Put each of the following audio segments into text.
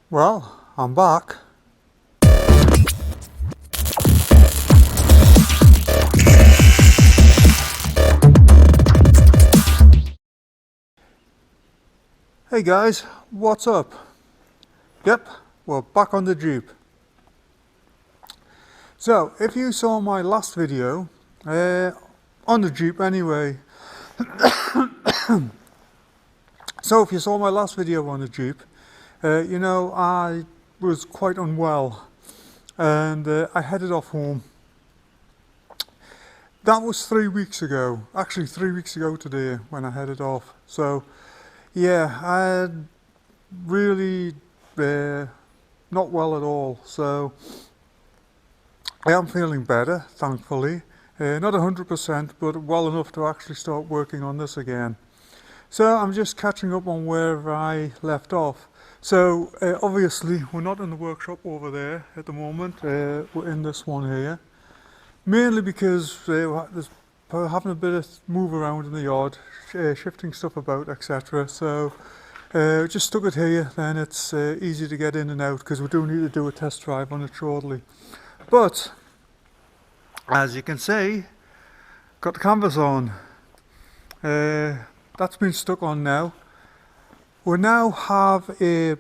Well, I'm back. Hey guys, what's up? Yep, we're back on the Jeep. So, if you saw my last video, on the Jeep anyway, so if you saw my last video on the Jeep, you know I was quite unwell and I headed off home. That was 3 weeks ago, actually 3 weeks ago today when I headed off. So yeah, I really not well at all, so I am feeling better, thankfully. Not 100%, but well enough to actually start working on this again. So I'm just catching up on where I left off. So obviously we're not in the workshop over there at the moment, we're in this one here. Mainly because we're having a bit of move around in the yard, shifting stuff about, etc. So just stuck it here, then it's easy to get in and out because we do need to do a test drive on it shortly. But as you can see, got the canvas on. That's been stuck on now. We now have a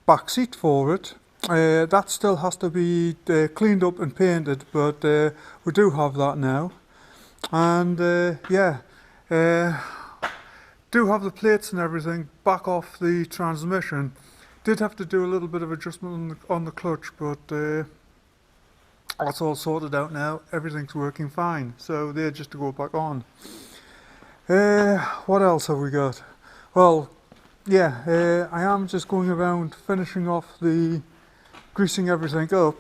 back seat for it. That still has to be cleaned up and painted, but we do have that now. And yeah, do have the plates and everything back off the transmission. Did have to do a little bit of adjustment on the clutch, but that's all sorted out now. Everything's working fine, so they're just to go back on. What else have we got? Well, yeah, I am just going around finishing off the greasing everything up.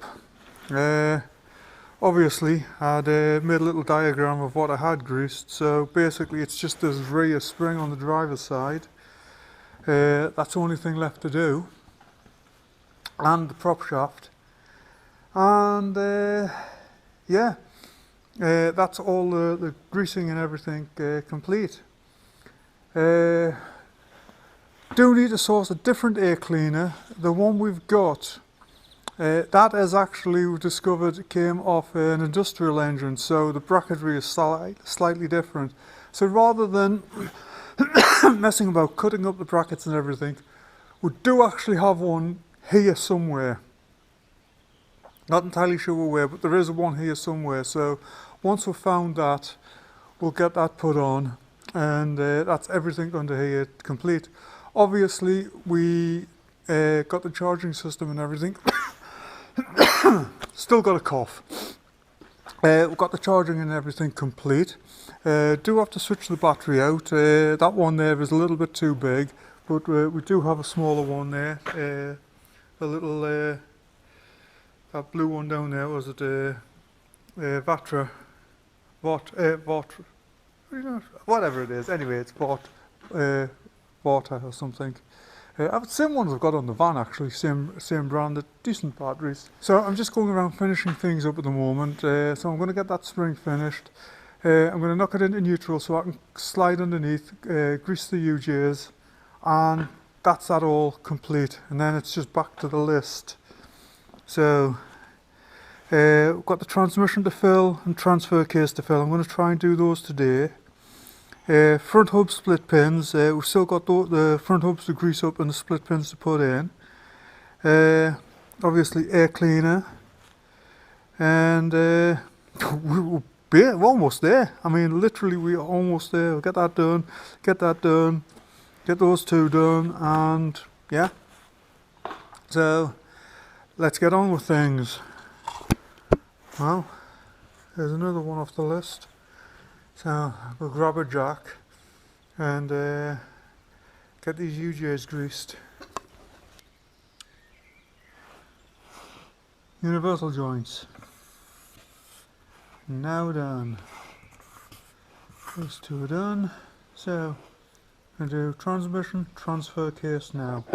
Obviously I'd made a little diagram of what I had greased, so basically it's just this rear spring on the driver's side. That's the only thing left to do, and the prop shaft, and yeah, that's all the greasing and everything complete. Do need to source a different air cleaner. The one we've got, that is actually, we discovered, came off an industrial engine, so the bracketry is slightly different. So rather than messing about cutting up the brackets and everything, we do actually have one here somewhere. Not entirely sure where, but there is one here somewhere. So once we've found that, we'll get that put on, and that's everything under here complete. Obviously, we got the charging system and everything. Still got a cough. We've got the charging and everything complete. Do have to switch the battery out. That one there is a little bit too big, but we do have a smaller one there. A little, that blue one down there, was it Vatra? Whatever it is. Anyway, it's Vatra or something. The same ones I've got on the van actually, same brand, decent batteries. So I'm just going around finishing things up at the moment. So I'm going to get that spring finished. I'm going to knock it into neutral so I can slide underneath, grease the UJs, and that's that all complete. And then it's just back to the list. So we've got the transmission to fill and transfer case to fill. I'm going to try and do those today. Front hub split pins, we've still got the front hubs to grease up and the split pins to put in. Obviously air cleaner, and we're almost there. I mean, literally we're almost there. We'll get that done, get those two done, and yeah. So let's get on with things. Well, there's another one off the list. So we'll grab a jack and get these UJs greased. Universal joints. Now done. Those two are done. So I'm going to do transmission transfer case now.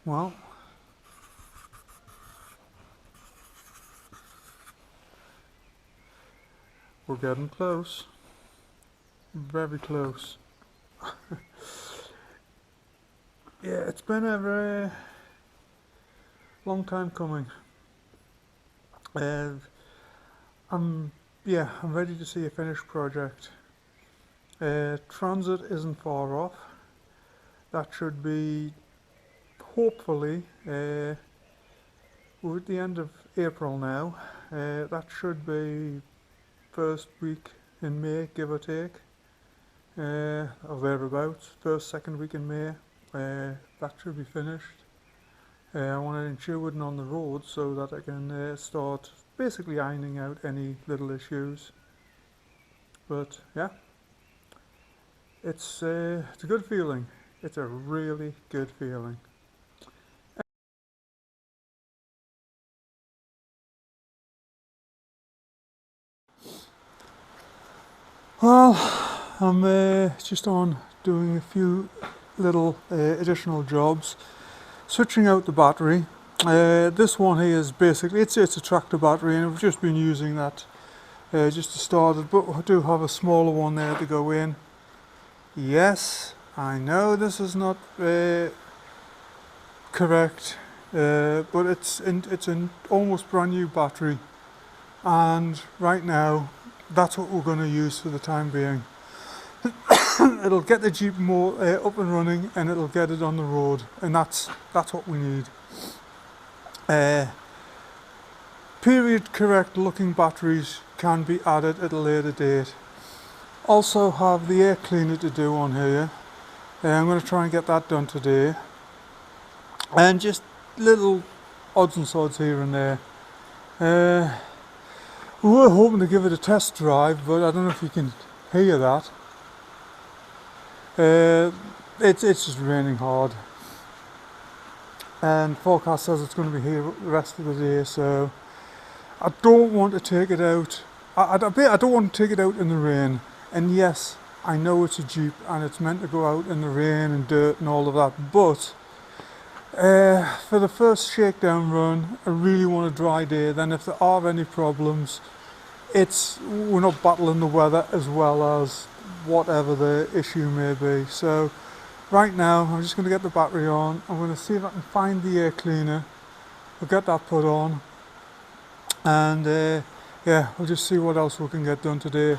Well, we're getting close. Very close. Yeah, it's been a very long time coming. Uh, I'm ready to see a finished project. Transit isn't far off. That should be hopefully we're at the end of April now. That should be first week in May, give or take, or thereabouts. First, second week in May. That should be finished. I want it insured and on the road so that I can start basically ironing out any little issues. But yeah, it's a good feeling. It's a really good feeling. Well, I'm just on doing a few little additional jobs, switching out the battery. This one here is basically it's a tractor battery, and I've just been using that just to start it. But I do have a smaller one there to go in. Yes, I know this is not correct, but it's an almost brand new battery, and right now that's what we're going to use for the time being. It'll get the Jeep more up and running, and it'll get it on the road, and that's what we need. Period correct looking batteries can be added at a later date. Also have the air cleaner to do on here. I'm going to try and get that done today. And just little odds and sods here and there. We were hoping to give it a test drive, but I don't know if you can hear that. It's just raining hard, and forecast says it's going to be here the rest of the day, so I don't want to take it out. I don't want to take it out in the rain. And yes, I know it's a Jeep and it's meant to go out in the rain and dirt and all of that, but for the first shakedown run, I really want a dry day. Then if there are any problems, we're not battling the weather as well as whatever the issue may be. So right now I'm just going to get the battery on. I'm going to see if I can find the air cleaner. We'll get that put on, and yeah, we'll just see what else we can get done today.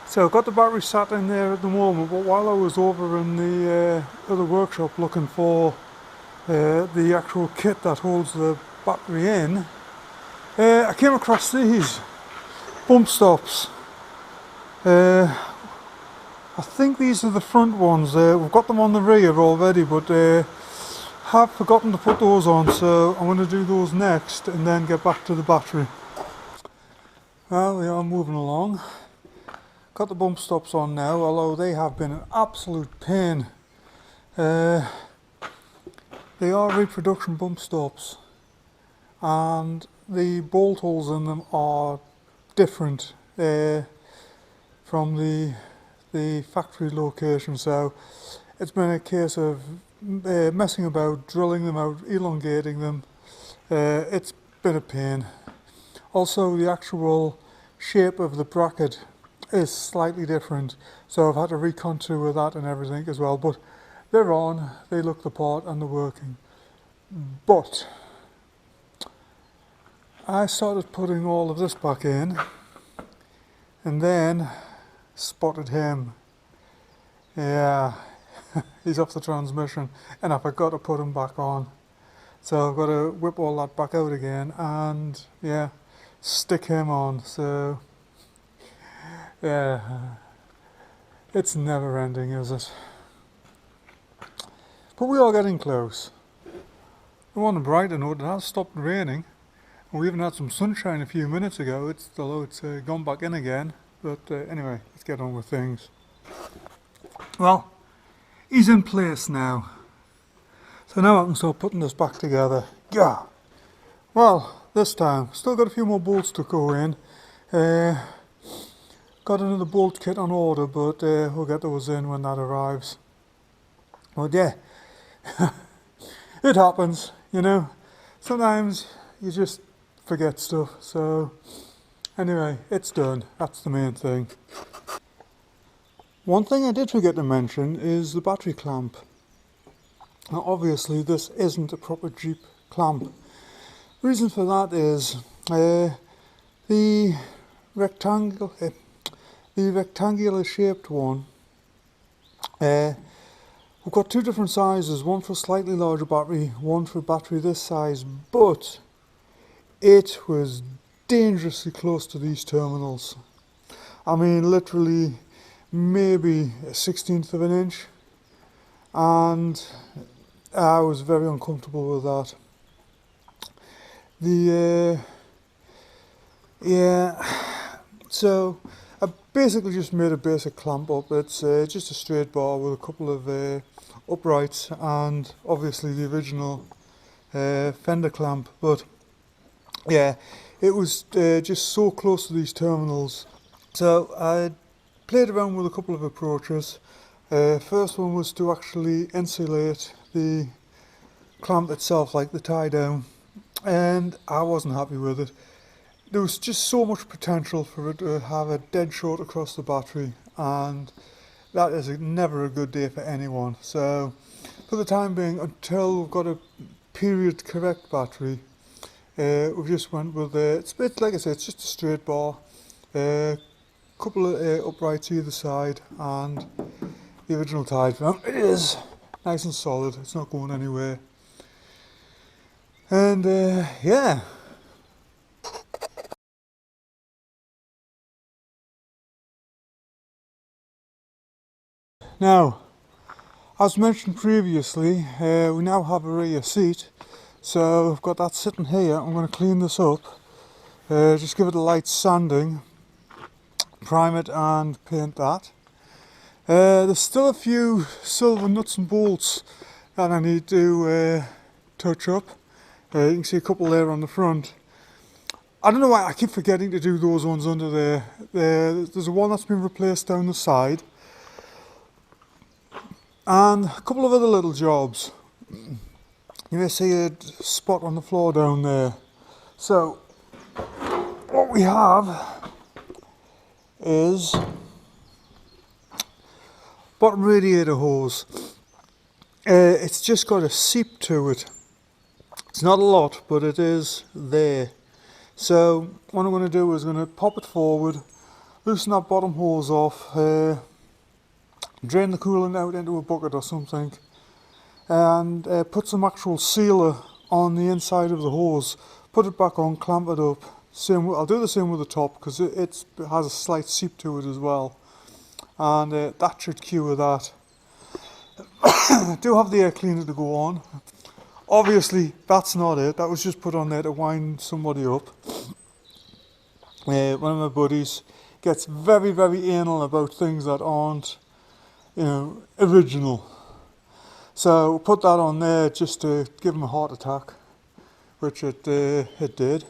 So I've got the battery sat in there at the moment, but while I was over in the other workshop looking for the actual kit that holds the battery in, I came across these bump stops. I think these are the front ones. We've got them on the rear already, but have forgotten to put those on, so I'm going to do those next and then get back to the battery. Well, we are moving along. Got the bump stops on now, although they have been an absolute pain. They are reproduction bump stops, and the bolt holes in them are different from the factory location, so it's been a case of messing about, drilling them out, elongating them. It's been a pain. Also, the actual shape of the bracket is slightly different, so I've had to recontour that and everything as well, but they're on, they look the part and they're working. But I started putting all of this back in and then spotted him. Yeah, he's off the transmission and I forgot to put him back on, so I've got to whip all that back out again and yeah, stick him on. So yeah, it's never ending, is it? But we are getting close. On a brighter note, it has stopped raining. We even had some sunshine a few minutes ago, although it's gone back in again. But anyway, let's get on with things. Well, he's in place now. So now I can start putting this back together. Yeah. Well, this time, still got a few more bolts to go in. Got another bolt kit on order, but we'll get those in when that arrives. But yeah, it happens, you know. Sometimes you just forget stuff. So anyway, it's done. That's the main thing. One thing I did forget to mention is the battery clamp. Now obviously this isn't a proper Jeep clamp. Reason for that is the rectangular shaped one. We've got two different sizes, one for a slightly larger battery, one for a battery this size, but it was dangerously close to these terminals. I mean literally maybe a 1/16 of an inch, and I was very uncomfortable with that. So I basically just made a basic clamp up. It's just a straight bar with a couple of uprights and obviously the original fender clamp, but yeah, it was just so close to these terminals. So I played around with a couple of approaches. First one was to actually insulate the clamp itself, like the tie down, and I wasn't happy with it. There was just so much potential for it to have a dead short across the battery, and that is never a good day for anyone. So for the time being, until we've got a period correct battery, we just went with it's like I said, it's just a straight bar, couple of uprights either side, and the original tie down. It is nice and solid, it's not going anywhere. And yeah. Now, as mentioned previously, we now have a rear seat, so I've got that sitting here. I'm going to clean this up, just give it a light sanding, prime it and paint that. There's still a few silver nuts and bolts that I need to touch up. You can see a couple there on the front. I don't know why I keep forgetting to do those ones under there. There's one that's been replaced down the side, and a couple of other little jobs. You may see a spot on the floor down there. So what we have is bottom radiator hose. It's just got a seep to it. It's not a lot, but it is there. So what I'm going to do is going to pop it forward, loosen that bottom hose off, drain the coolant out into a bucket or something, and put some actual sealer on the inside of the hose, put it back on, clamp it up. I'll do the same with the top, because it has a slight seep to it as well, and that should cure that. I do have the air cleaner to go on. Obviously that's not it, that was just put on there to wind somebody up. One of my buddies gets very, very anal about things that aren't, original. So put that on there just to give him a heart attack, which it did.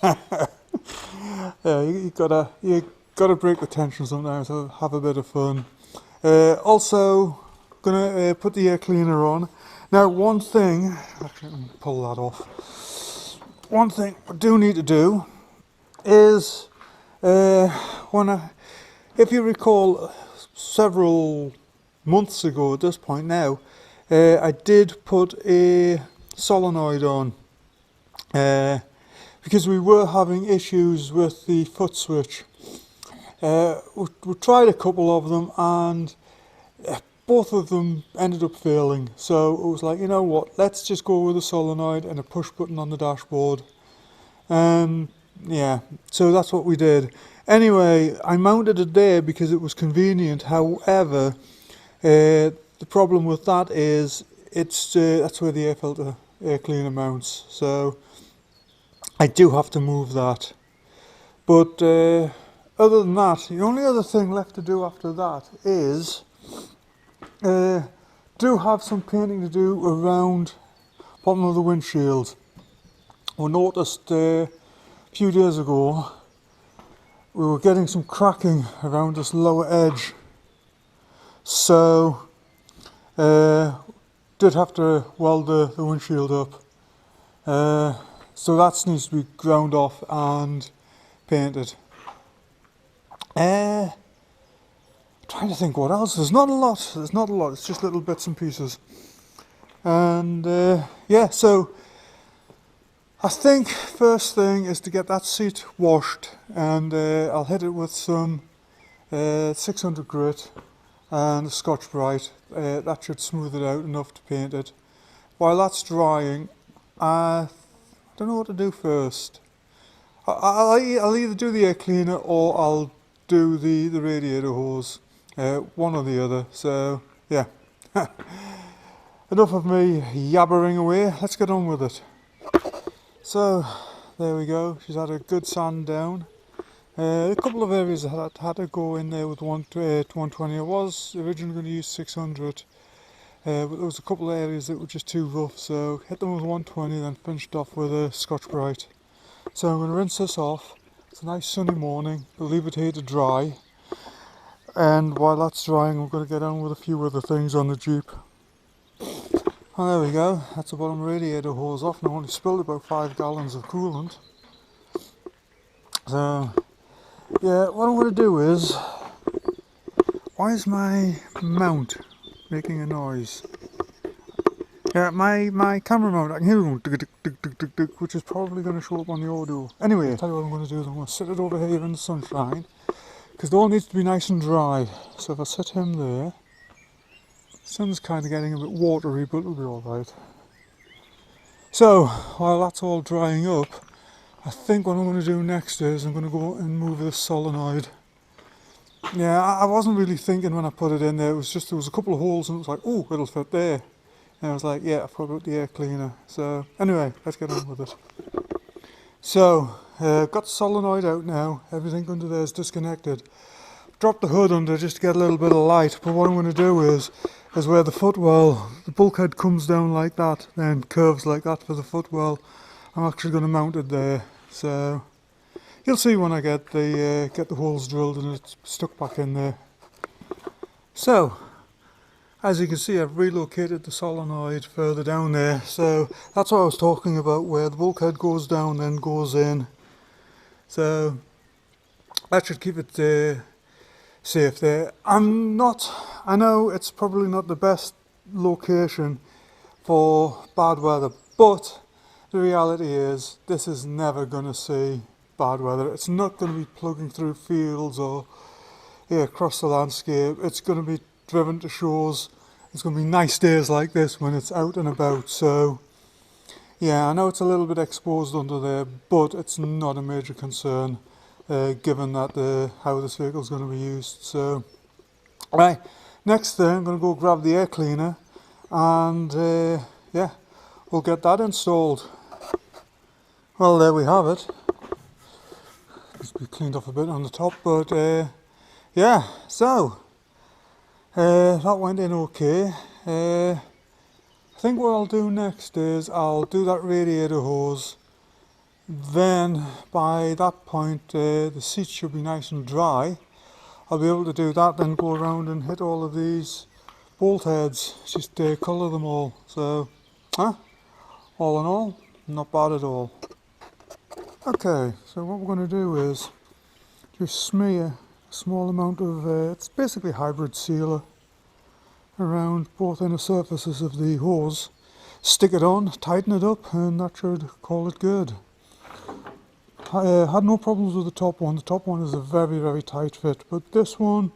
Yeah, you gotta break the tension sometimes, so have a bit of fun. Also gonna put the air cleaner on. Now one thing, actually let me pull that off. One thing I do need to do is, if you recall, several months ago at this point now, I did put a solenoid on, because we were having issues with the foot switch. We tried a couple of them, and both of them ended up failing. So it was like, you know what, let's just go with a solenoid and a push button on the dashboard. Yeah, so that's what we did. Anyway, I mounted it there because it was convenient. However, the problem with that is that's where the air cleaner mounts. So I do have to move that. But other than that, the only other thing left to do after that is do have some painting to do around bottom of the windshield. We noticed a few days ago we were getting some cracking around this lower edge, so did have to weld the windshield up, so that needs to be ground off and painted. Trying to think what else. There's not a lot, it's just little bits and pieces. And yeah, so I think first thing is to get that seat washed, and I'll hit it with some 600 grit and Scotch-Brite. That should smooth it out enough to paint it. While that's drying, I don't know what to do first. I'll either do the air cleaner or I'll do the radiator hose, one or the other. So yeah, enough of me yabbering away, let's get on with it. So there we go, she's had a good sand down. A couple of areas I had to go in there with 120. I was originally going to use 600, but there was a couple of areas that were just too rough, so hit them with 120, then finished off with a Scotch-Brite. So I'm going to rinse this off. It's a nice sunny morning, I'll leave it here to dry, and while that's drying I'm going to get on with a few other things on the Jeep. And there we go, that's the bottom radiator hose off. Now I only spilled about 5 gallons of coolant. So yeah, what I'm going to do is, why is my mount making a noise? Yeah, my camera mount, I can hear it going, which is probably going to show up on the audio. Anyway, I'll tell you what I'm going to do is I'm going to sit it over here in the sunshine, because it all needs to be nice and dry. So if I sit him there, the sun's kind of getting a bit watery, but it'll be alright. So, while that's all drying up, I think what I'm going to do next is I'm going to go and move this solenoid. Yeah, I wasn't really thinking when I put it in there, it was just there was a couple of holes and it was like, oh, it'll fit there. And I was like, yeah, I forgot about the air cleaner. So anyway, let's get on with it. So, got the solenoid out now, everything under there is disconnected. Dropped the hood under just to get a little bit of light, but what I'm going to do is where the footwell, the bulkhead comes down like that, then curves like that for the footwell, I'm actually going to mount it there. So you'll see when I get the holes drilled and it's stuck back in there. So as you can see, I've relocated the solenoid further down there. So that's what I was talking about, where the bulkhead goes down then goes in. So that should keep it safe there. I know it's probably not the best location for bad weather, but the reality is this is never going to see bad weather. It's not going to be plugging through fields or across the landscape. It's going to be driven to shores. It's going to be nice days like this when it's out and about. So yeah, I know it's a little bit exposed under there, but it's not a major concern given that how this vehicle is going to be used. So right, next thing I'm going to go grab the air cleaner and yeah, we'll get that installed. Well, there we have it. Needs to be cleaned off a bit on the top, but yeah, so that went in okay. I think what I'll do next is I'll do that radiator hose. Then by that point the seat should be nice and dry. I'll be able to do that, then go around and hit all of these bolt heads, just colour them all. So all in all, not bad at all. Okay, so what we're going to do is just smear a small amount of, it's basically hybrid sealer, around both inner surfaces of the hose. Stick it on, tighten it up, and that should call it good. I had no problems with the top one. The top one is a very, very tight fit, but this one,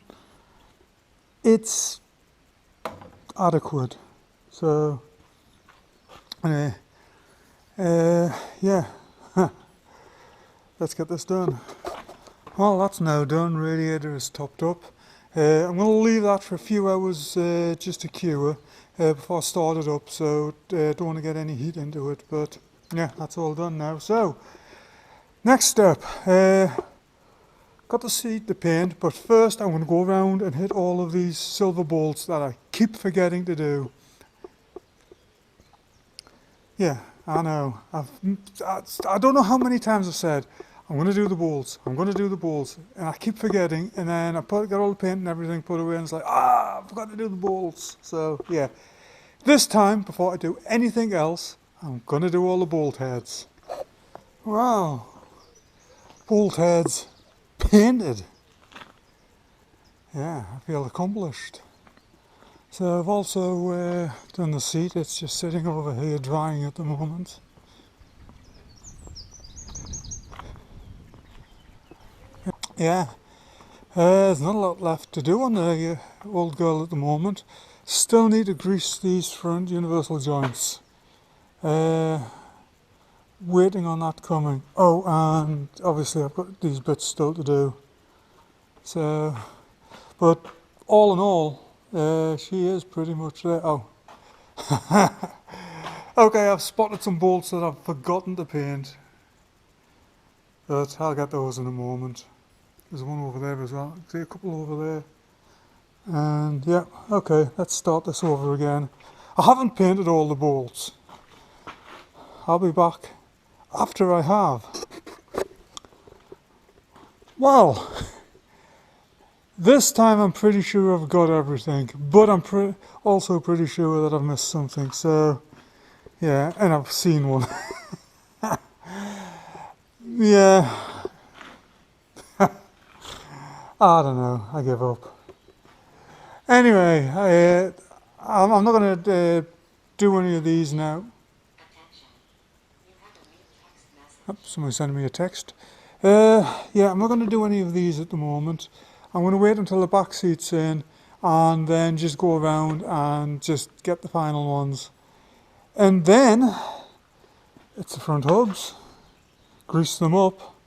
it's adequate. So anyway, yeah, let's get this done. Well, that's now done. Radiator is topped up. I'm going to leave that for a few hours just to cure before I start it up, so don't want to get any heat into it, but yeah, that's all done now. So next step, got the seat to paint, but first I'm going to go around and hit all of these silver bolts that I keep forgetting to do. Yeah, I know. I don't know how many times I've said, I'm going to do the bolts, I'm going to do the bolts, and I keep forgetting, and then I get all the paint and everything put away, and it's like, I forgot to do the bolts. So yeah, this time, before I do anything else, I'm going to do all the bolt heads. Wow, bolt heads painted. Yeah, I feel accomplished. So I've also done the seat. It's just sitting over here drying at the moment. Yeah, there's not a lot left to do on the old girl at the moment. Still need to grease these front universal joints. Waiting on that coming. Oh, and obviously I've got these bits still to do. So, but all in all, she is pretty much there. Oh. Okay, I've spotted some bolts that I've forgotten to paint, but I'll get those in a moment. There's one over there as well. See a couple over there. And yeah, okay, let's start this over again. I haven't painted all the bolts. I'll be back after I have. Well, this time I'm pretty sure I've got everything, but I'm also pretty sure that I've missed something. So yeah, and I've seen one. Yeah. I don't know, I give up. Anyway, I'm not going to do any of these now. Oh, somebody's sending me a text. Yeah, I'm not going to do any of these at the moment. I'm going to wait until the back seat's in and then just go around and just get the final ones. And then it's the front hubs, grease them up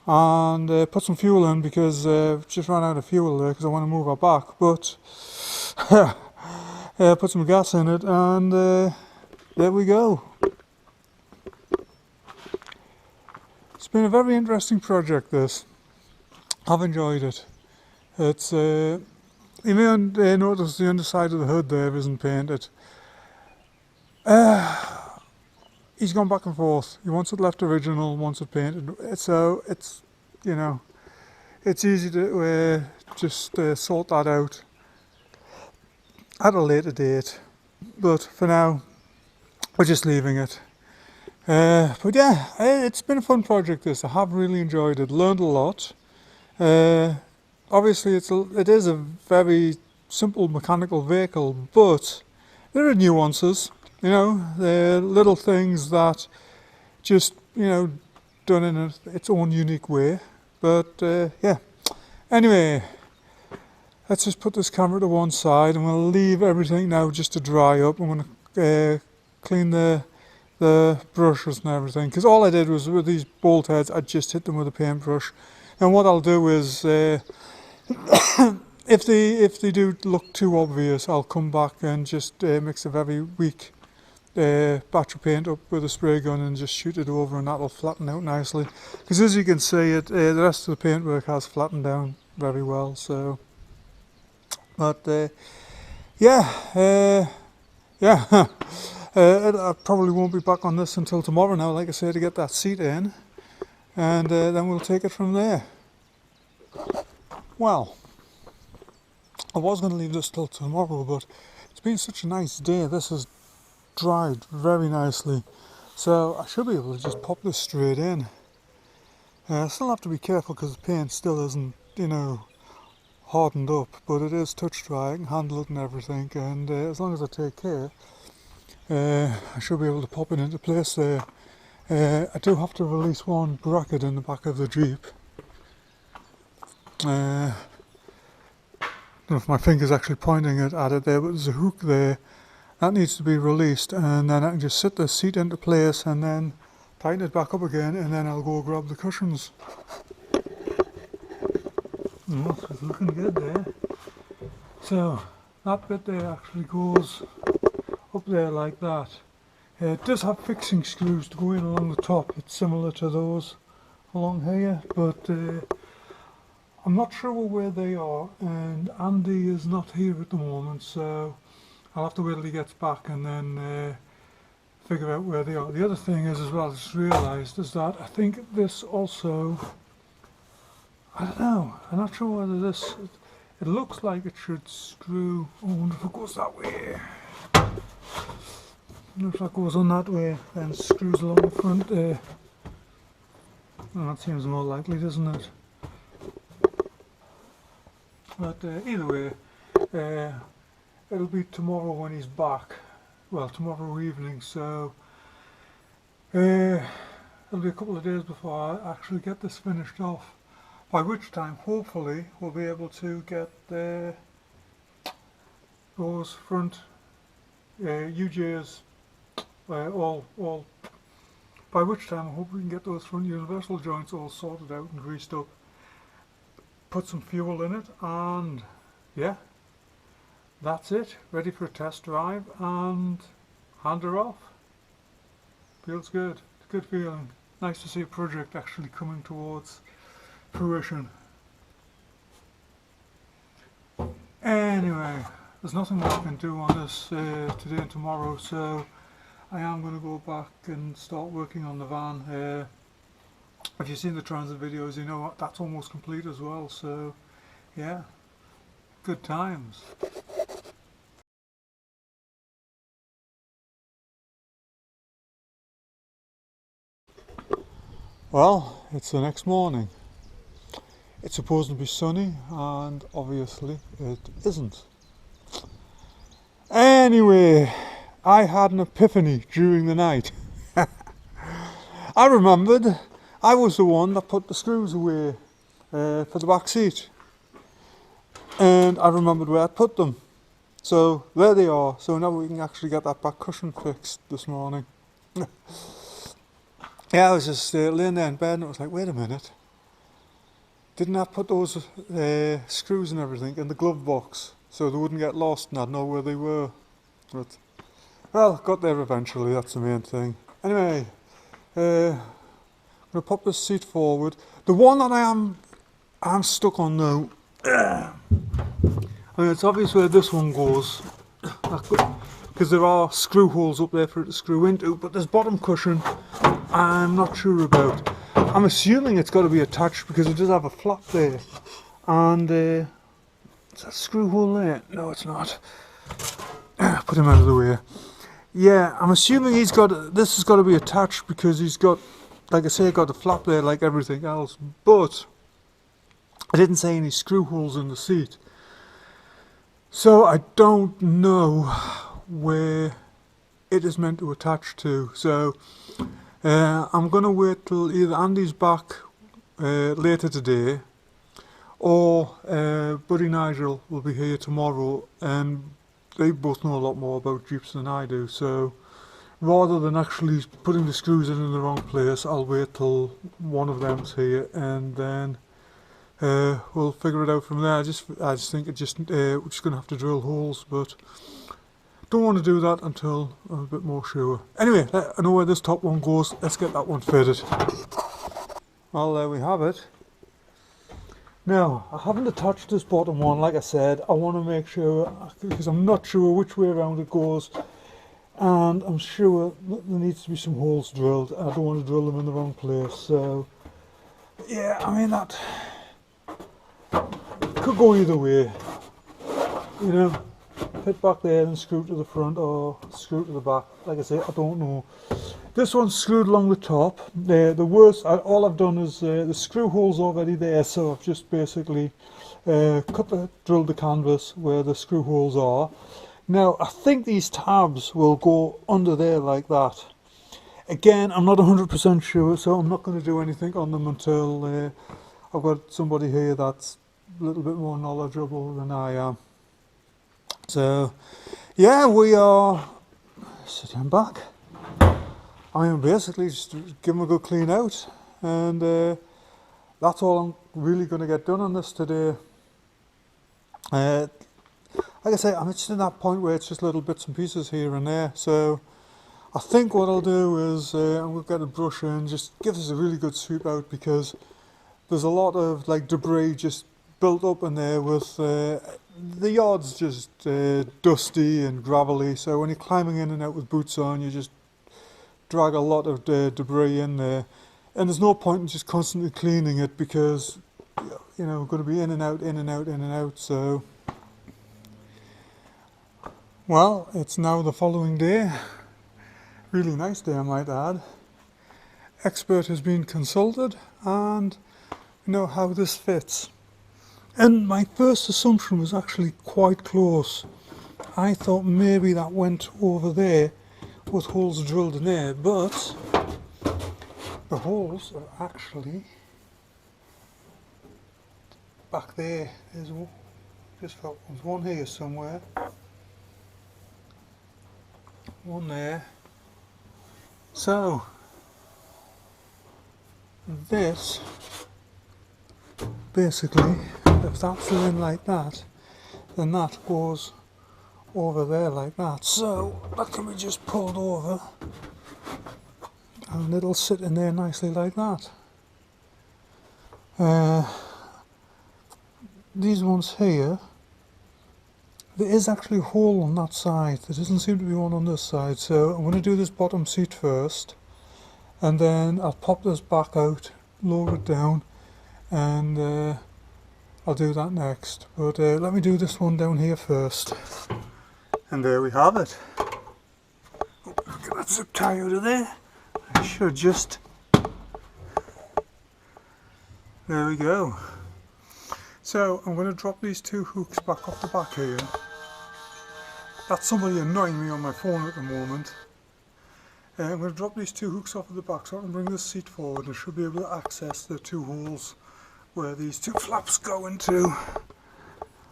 and put some fuel in because I've just ran out of fuel there because I want to move her back. But put some gas in it and there we go. It's been a very interesting project, this. I've enjoyed it. It's you may notice the underside of the hood there isn't painted. He's gone back and forth. He wants it left original, wants it painted. So it's, you know, it's easy to just sort that out at a later date. But for now, we're just leaving it. But yeah, it's been a fun project, this. I have really enjoyed it, learned a lot. Obviously it is a very simple mechanical vehicle, but there are nuances, you know, there are little things that just, you know, done in its own unique way. But yeah, anyway, let's just put this camera to one side and we'll leave everything now just to dry up. I'm going to clean the brushes and everything, because all I did was with these bolt heads I just hit them with a paintbrush. And what I'll do is if they do look too obvious, I'll come back and just mix a very weak batch of paint up with a spray gun and just shoot it over, and that'll flatten out nicely, because as you can see the rest of the paintwork has flattened down very well. So but yeah, yeah. I probably won't be back on this until tomorrow now, like I say, to get that seat in, and then we'll take it from there. Well, I was going to leave this till tomorrow, but it's been such a nice day. This has dried very nicely, so I should be able to just pop this straight in. I still have to be careful because the paint still isn't, you know, hardened up, but it is touch dry. I can handle it and everything, and as long as I take care, I should be able to pop it into place there. I do have to release one bracket in the back of the Jeep. I don't know if my finger's actually pointing at it there, but there's a hook there. That needs to be released, and then I can just sit the seat into place and then tighten it back up again, and then I'll go grab the cushions. Oh, it's looking good there. So that bit there actually goes up there like that. It does have fixing screws to go in along the top. It's similar to those along here, but I'm not sure where they are, and Andy is not here at the moment, so I'll have to wait till he gets back and then figure out where they are. The other thing is, as well, I just realised, is that I think this also, I don't know, I'm not sure whether this, it looks like it should screw, I wonder if it goes that way. If that goes on that way, then screws along the front there. Well, that seems more likely, doesn't it? But either way, it'll be tomorrow when he's back. Well, tomorrow evening, so it'll be a couple of days before I actually get this finished off. By which time, hopefully, we'll be able to get those front UJs all. By which time, I hope we can get those front universal joints all sorted out and greased up. Put some fuel in it, and yeah, that's it. Ready for a test drive and hand her off. Feels good. It's a good feeling. Nice to see a project actually coming towards fruition. Anyway, there's nothing more I can do on this today and tomorrow, so I am going to go back and start working on the van. If you've seen the transit videos, you know that's almost complete as well, so yeah, good times. Well, it's the next morning. It's supposed to be sunny, and obviously it isn't. Anyway, I had an epiphany during the night. I remembered I was the one that put the screws away for the back seat, and I remembered where I put them. So there they are. So now we can actually get that back cushion fixed this morning. Yeah, I was just laying there in bed and I was like, wait a minute. Didn't I put those screws and everything in the glove box so they wouldn't get lost and I'd know where they were? But, well, got there eventually, that's the main thing. Anyway, I'm going to pop this seat forward. The one that I'm stuck on now, I mean, it's obvious where this one goes, because there are screw holes up there for it to screw into, but this bottom cushion I'm not sure about. I'm assuming it's got to be attached because it does have a flap there. And is that screw hole there? No, it's not. Put him out of the way. Yeah, I'm assuming this has got to be attached because he's got, like I say, got a flap there like everything else. But I didn't say any screw holes in the seat. So I don't know where it is meant to attach to. So I'm going to wait till either Andy's back later today, or Buddy Nigel will be here tomorrow, and they both know a lot more about Jeeps than I do, so rather than actually putting the screws in the wrong place, I'll wait till one of them's here, and then we'll figure it out from there. I just think we're just going to have to drill holes, but don't want to do that until I'm a bit more sure. Anyway, I know where this top one goes. Let's get that one fitted. Well, there we have it. Now, I haven't attached this bottom one, like I said. I want to make sure, because I'm not sure which way around it goes, and I'm sure there needs to be some holes drilled. I don't want to drill them in the wrong place, so yeah, I mean, that could go either way, you know. Fit back there and screw to the front or screw to the back. Like I say, I don't know. This one's screwed along the top. The worst, all I've done is the screw hole's already there, so I've just basically drilled the canvas where the screw holes are. Now I think these tabs will go under there like that. Again, I'm not 100% sure, so I'm not going to do anything on them until I've got somebody here that's a little bit more knowledgeable than I am. So, yeah, we are sitting back. I am basically just give them a good clean out, and that's all I'm really going to get done on this today. Like I say, I'm just in that point where it's just little bits and pieces here and there. So, I think what I'll do is I'm going to get a brush in, just give this a really good sweep out, because there's a lot of like debris just built up in there with the yard's just dusty and gravelly, so when you're climbing in and out with boots on, you just drag a lot of debris in there, and there's no point in just constantly cleaning it because, you know, we're going to be in and out, in and out, in and out. So, well, it's now the following day. Really nice day, I might add. Expert has been consulted, and we know how this fits. And my first assumption was actually quite close. I thought maybe that went over there with holes drilled in there, but the holes are actually back there. There's one, just felt there's one here somewhere, one there. So this basically, if that's in like that, then that goes over there like that. So that can be just pulled over and it'll sit in there nicely like that. These ones here, there is actually a hole on that side. There doesn't seem to be one on this side, so I'm going to do this bottom seat first, and then I'll pop this back out, lower it down, and I'll do that next. But let me do this one down here first. And there we have it. Oh, get that zip tie out of there. I should just... There we go. So I'm going to drop these two hooks back off the back here. That's somebody annoying me on my phone at the moment. I'm going to drop these two hooks off at the back so I can bring this seat forward and should be able to access the two holes where these two flaps go into.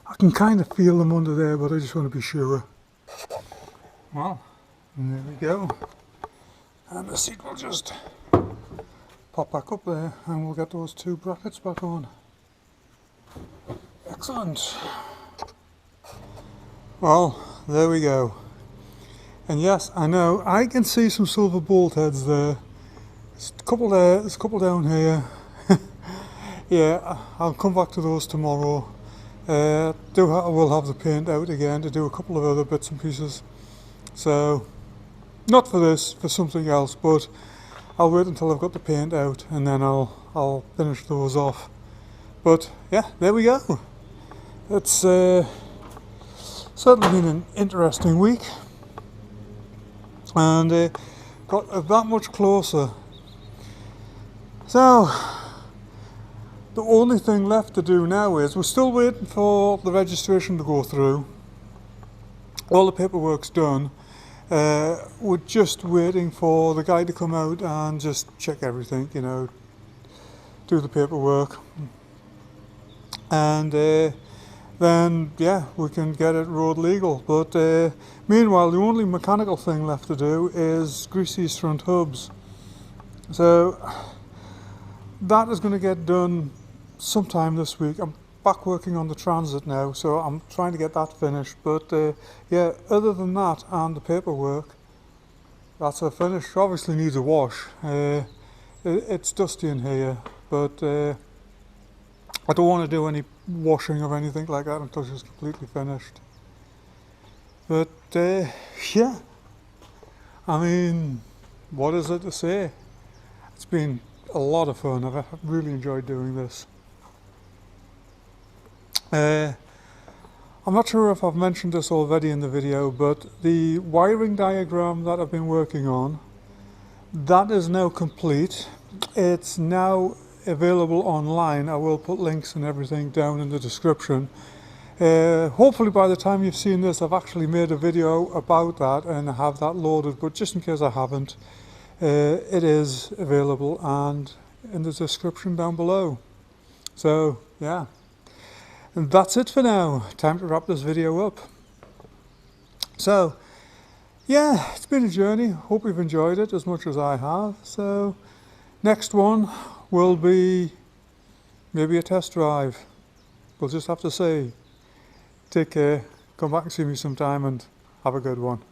I can kind of feel them under there, but I just want to be sure. Well, and there we go. And the seat will just pop back up there and we'll get those two brackets back on. Excellent. Well, there we go. And yes, I know, I can see some silver bolt heads there. There's a couple there, there's a couple down here. Yeah, I'll come back to those tomorrow. I will have the paint out again to do a couple of other bits and pieces. So, not for this, for something else, but I'll wait until I've got the paint out and then I'll finish those off. But yeah, there we go. It's certainly been an interesting week, and got that much closer. So the only thing left to do now is we're still waiting for the registration to go through. All the paperwork's done. We're just waiting for the guy to come out and just check everything, you know, do the paperwork, and then yeah, we can get it road legal. But meanwhile, the only mechanical thing left to do is grease these front hubs. So that is going to get done sometime this week. I'm back working on the Transit now, so I'm trying to get that finished. But yeah, other than that and the paperwork, that's a finish. Obviously needs a wash. It's dusty in here, but I don't want to do any washing or anything like that until she's completely finished. But yeah, I mean, what is it to say? It's been a lot of fun. I've really enjoyed doing this. I'm not sure if I've mentioned this already in the video, but the wiring diagram that I've been working on, that is now complete. It's now available online. I will put links and everything down in the description. Hopefully by the time you've seen this, I've actually made a video about that and I have that loaded, but just in case I haven't, it is available and in the description down below. So yeah, and that's it for now. Time to wrap this video up. So yeah, it's been a journey. Hope you've enjoyed it as much as I have. So next one will be maybe a test drive. We'll just have to see. Take care, come back and see me sometime and have a good one.